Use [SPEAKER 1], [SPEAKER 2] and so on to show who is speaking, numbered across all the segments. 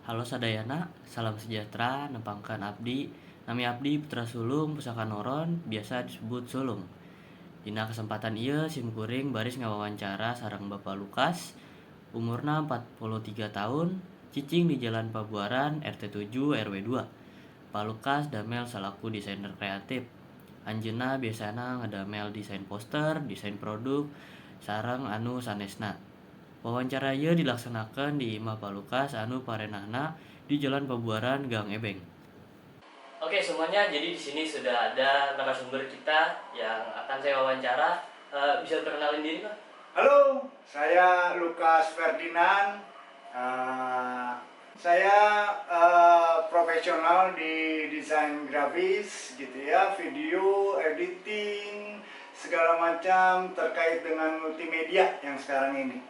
[SPEAKER 1] Halo sadayana, salam sejahtera, nepangkeun abdi. Nami abdi Putra Sulung Pusaka Noron, biasa disebut Sulung. Dina kesempatan ieu simkuring baris ngawawancara sareng Bapak Lukas, umurna 43 tahun, cicing di Jalan Pabuaran, RT 7 RW 2. Pak Lukas damel salaku desainer kreatif. Anjeunna biasana ngadamel desain poster, desain produk, sareng anu sanesna. Wawancara ieu dilaksanakeun di Imah Pak Lukas anu parenahna di Jalan Pabuaran Gang Ebeng. Oke semuanya, jadi di sini sudah ada narasumber kita yang akan saya wawancara. Bisa perkenalin diri Pak?
[SPEAKER 2] Halo, saya Lukas Ferdinand. Eh, saya profesional di desain grafis, gitu ya, video, editing, segala macam terkait dengan multimedia yang sekarang ini.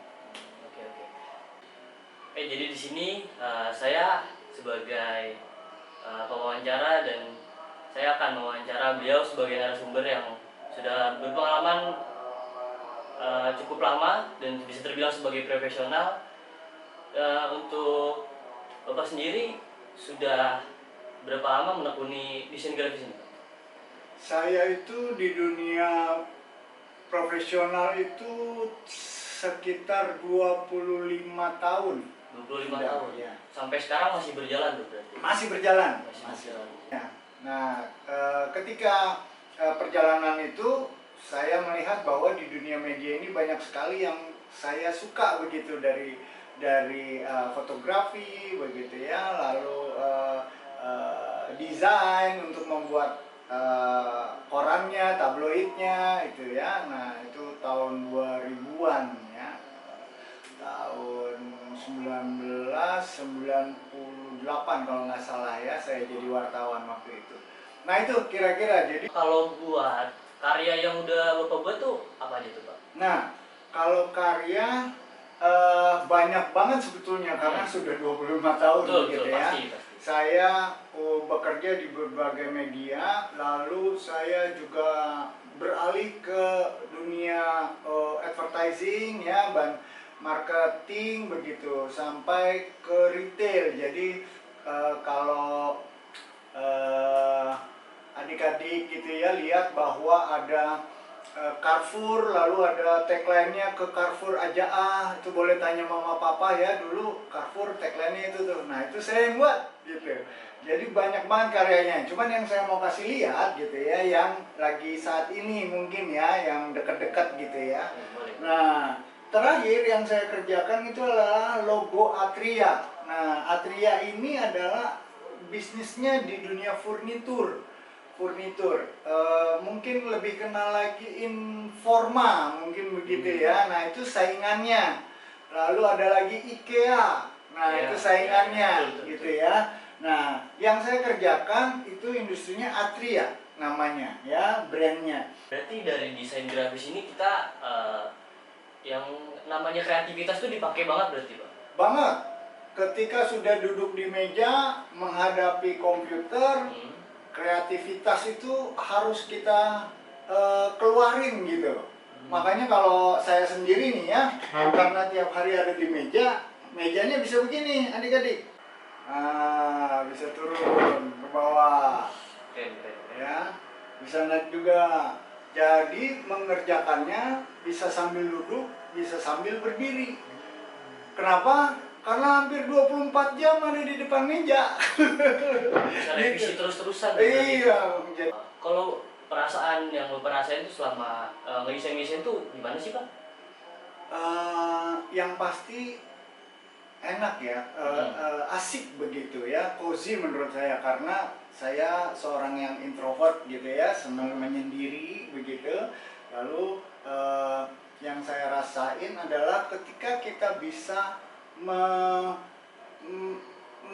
[SPEAKER 1] Oke. Jadi di sini saya sebagai pewawancara dan saya akan mewawancara beliau sebagai narasumber yang sudah berpengalaman cukup lama dan bisa terbilang sebagai profesional. Untuk Bapak sendiri sudah berapa lama menekuni desain grafis ini?
[SPEAKER 2] Saya itu di dunia profesional itu sekitar 25 tahun.
[SPEAKER 1] 25
[SPEAKER 2] Sudah,
[SPEAKER 1] tahun.
[SPEAKER 2] ya.
[SPEAKER 1] Sampai sekarang masih berjalan tuh berarti.
[SPEAKER 2] Masih berjalan.
[SPEAKER 1] Masih berjalan.
[SPEAKER 2] Ya. Nah, ketika perjalanan itu saya melihat bahwa di dunia media ini banyak sekali yang saya suka begitu dari fotografi begitu ya, lalu desain untuk membuat korannya, tabloidnya itu ya. Nah, itu tahun 2000-an ya. Tahun 1998 kalau nggak salah ya, saya jadi wartawan waktu itu. Nah itu kira-kira jadi.
[SPEAKER 1] Kalau buat karya yang udah Bapak buat tuh apa aja tuh Pak?
[SPEAKER 2] Nah kalau karya banyak banget sebetulnya karena sudah 25 tahun gitu ya.
[SPEAKER 1] Pasti.
[SPEAKER 2] Saya bekerja di berbagai media, lalu saya juga beralih ke dunia advertising ya, marketing begitu sampai ke retail. Jadi kalau adik-adik gitu ya lihat bahwa ada Carrefour, lalu ada tagline-nya ke Carrefour aja itu boleh tanya mama papa ya, dulu Carrefour tagline-nya itu tuh. Nah itu saya yang buat gitu. Jadi banyak banget karyanya. Cuman yang saya mau kasih lihat gitu ya, yang lagi saat ini mungkin ya, yang dekat-dekat gitu ya. Nah terakhir yang saya kerjakan itu adalah logo Atria. Nah, Atria ini adalah bisnisnya di dunia furnitur. Mungkin lebih kenal lagi Informa, mungkin begitu ya. Nah, itu saingannya. Lalu ada lagi IKEA. Nah, itu saingannya gitu ya. Nah, yang saya kerjakan itu industrinya Atria namanya ya, brandnya.
[SPEAKER 1] Berarti dari desain grafis ini kita yang namanya kreativitas tuh dipakai banget berarti Pak?
[SPEAKER 2] Banget. Ketika sudah duduk di meja menghadapi komputer, kreativitas itu harus kita keluarin gitu. Makanya kalau saya sendiri nih ya, karena tiap hari ada di meja, mejanya bisa begini adik-adik. Bisa turun ke bawah. Ya, bisa naik juga. Jadi mengerjakannya bisa sambil duduk, bisa sambil berdiri. Kenapa? Karena hampir 24 jam ada di depan meja.
[SPEAKER 1] Bisa revisi terus-terusan.
[SPEAKER 2] Iya.
[SPEAKER 1] Kalau perasaan yang lo rasain itu selama ngedesain tuh gimana sih Pak?
[SPEAKER 2] Yang pasti enak ya, asik begitu ya, cozy menurut saya, karena saya seorang yang introvert gitu ya, senang menyendiri begitu. Lalu yang saya rasain adalah ketika kita bisa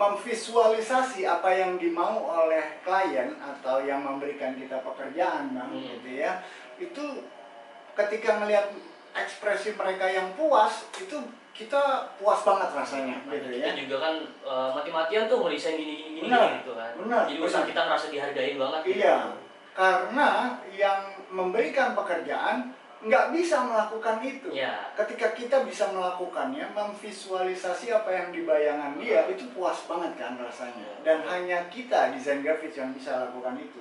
[SPEAKER 2] memvisualisasi apa yang dimau oleh klien atau yang memberikan kita pekerjaan gitu ya, itu ketika melihat ekspresi mereka yang puas, itu kita puas banget rasanya gitu ya.
[SPEAKER 1] Kita juga kan mati-matian tuh ngedesain gini gitu kan.
[SPEAKER 2] Benar.
[SPEAKER 1] Jadi usaha kita ngerasa dihargain banget.
[SPEAKER 2] Iya, karena yang memberikan pekerjaan nggak bisa melakukan itu.
[SPEAKER 1] Ya.
[SPEAKER 2] Ketika kita bisa melakukannya, memvisualisasi apa yang di bayangan dia, itu puas banget kan rasanya. Dan hanya kita desain grafis yang bisa lakukan itu.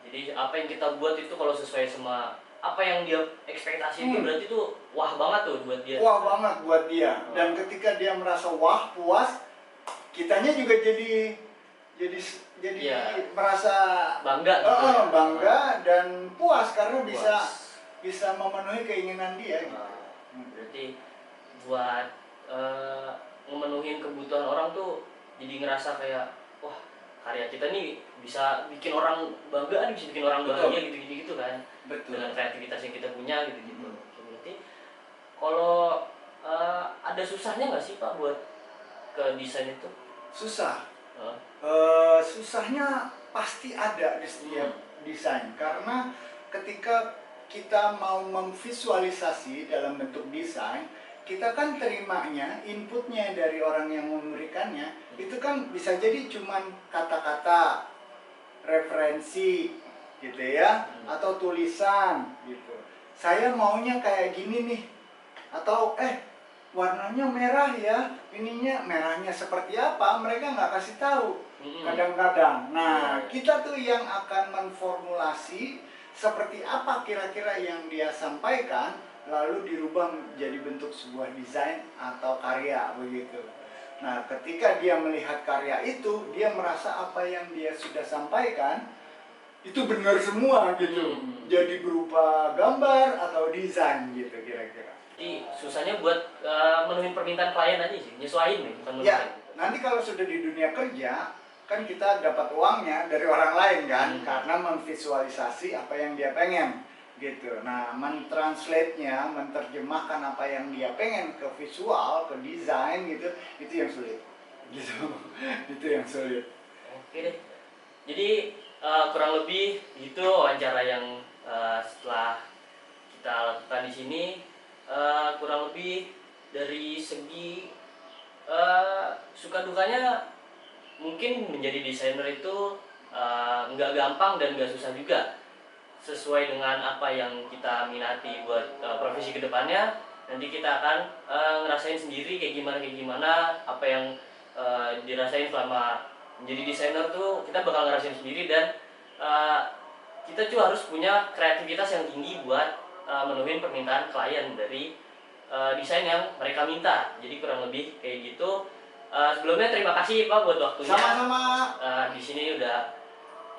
[SPEAKER 1] Jadi apa yang kita buat itu kalau sesuai sama apa yang dia ekspektasi itu berarti itu wah banget tuh buat dia.
[SPEAKER 2] Wah banget buat dia. Dan ketika dia merasa wah, puas, kitanya juga jadi merasa
[SPEAKER 1] bangga gitu
[SPEAKER 2] bangga dan puas karena bisa memenuhi keinginan dia gitu.
[SPEAKER 1] Berarti buat memenuhi kebutuhan orang tuh jadi ngerasa kayak wah karya kita nih bisa bikin orang bangga, bisa bikin orang bahagia gitu kan.
[SPEAKER 2] Betul.
[SPEAKER 1] Dengan kreativitas yang kita punya gitu. Berarti kalau ada susahnya nggak sih Pak buat ke desain itu?
[SPEAKER 2] Susah. Susahnya pasti ada di setiap desain karena ketika kita mau memvisualisasi dalam bentuk desain, kita kan terimanya inputnya dari orang yang memberikannya itu kan bisa jadi cuman kata-kata, referensi gitu ya, atau tulisan gitu. Saya maunya kayak gini nih, atau warnanya merah ya, ininya merahnya seperti apa, mereka nggak kasih tahu kadang-kadang. Nah, kita tuh yang akan menformulasi seperti apa kira-kira yang dia sampaikan, lalu dirubah menjadi bentuk sebuah desain atau karya begitu. Nah, ketika dia melihat karya itu, dia merasa apa yang dia sudah sampaikan itu benar semua gitu. Jadi berupa gambar atau desain gitu kira-kira.
[SPEAKER 1] Jadi susahnya buat memenuhi permintaan klien aja sih, nyesuaiin nih, bukan
[SPEAKER 2] ya, nanti kalau sudah di dunia kerja, kan kita dapat uangnya dari orang lain kan, karena memvisualisasi apa yang dia pengen gitu. Nah, mentranslate-nya, menerjemahkan apa yang dia pengen ke visual, ke desain gitu, itu yang sulit. Gitu. Itu yang sulit.
[SPEAKER 1] Oke deh. Jadi kurang lebih itu wawancara yang setelah kita lakukan di sini. Kurang lebih dari segi suka dukanya mungkin menjadi desainer itu nggak gampang dan nggak susah juga, sesuai dengan apa yang kita minati buat profesi kedepannya. Nanti kita akan ngerasain sendiri kayak gimana apa yang dirasain selama menjadi desainer tuh kita bakal ngerasain sendiri, dan kita tuh harus punya kreativitas yang tinggi buat memenuhi permintaan klien dari desain yang mereka minta. Jadi kurang lebih kayak gitu. Sebelumnya terima kasih Pak buat waktunya.
[SPEAKER 2] Sama-sama.
[SPEAKER 1] Di sini udah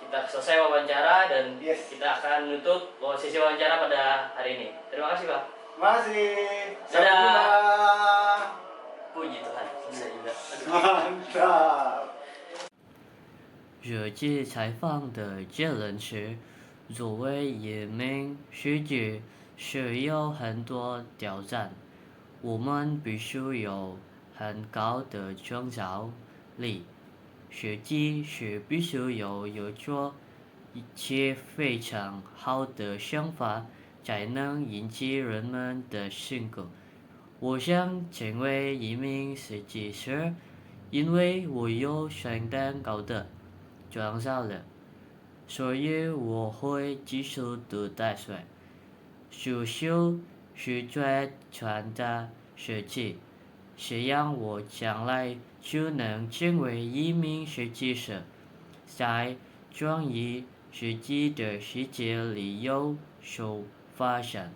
[SPEAKER 1] kita selesai wawancara dan kita akan menutup sesi wawancara pada hari ini. Terima kasih Pak.
[SPEAKER 2] Terima kasih.
[SPEAKER 1] Dadah.
[SPEAKER 2] Sampai jumpa.
[SPEAKER 1] Puji Tuhan, selesai juga.
[SPEAKER 2] Mantap.
[SPEAKER 1] 这届采访的结论是，作为一名设计是有很多挑战，我们必须有很高的创造力。设计是必须要有着一些非常好的想法，才能引起人们的兴趣。我想成为一名设计师，因为我有相当高的创造力，所以我会继续的打算修修是最传的设计，这样我将来就能成为一名设计师，在创意设计的世界里有所发展。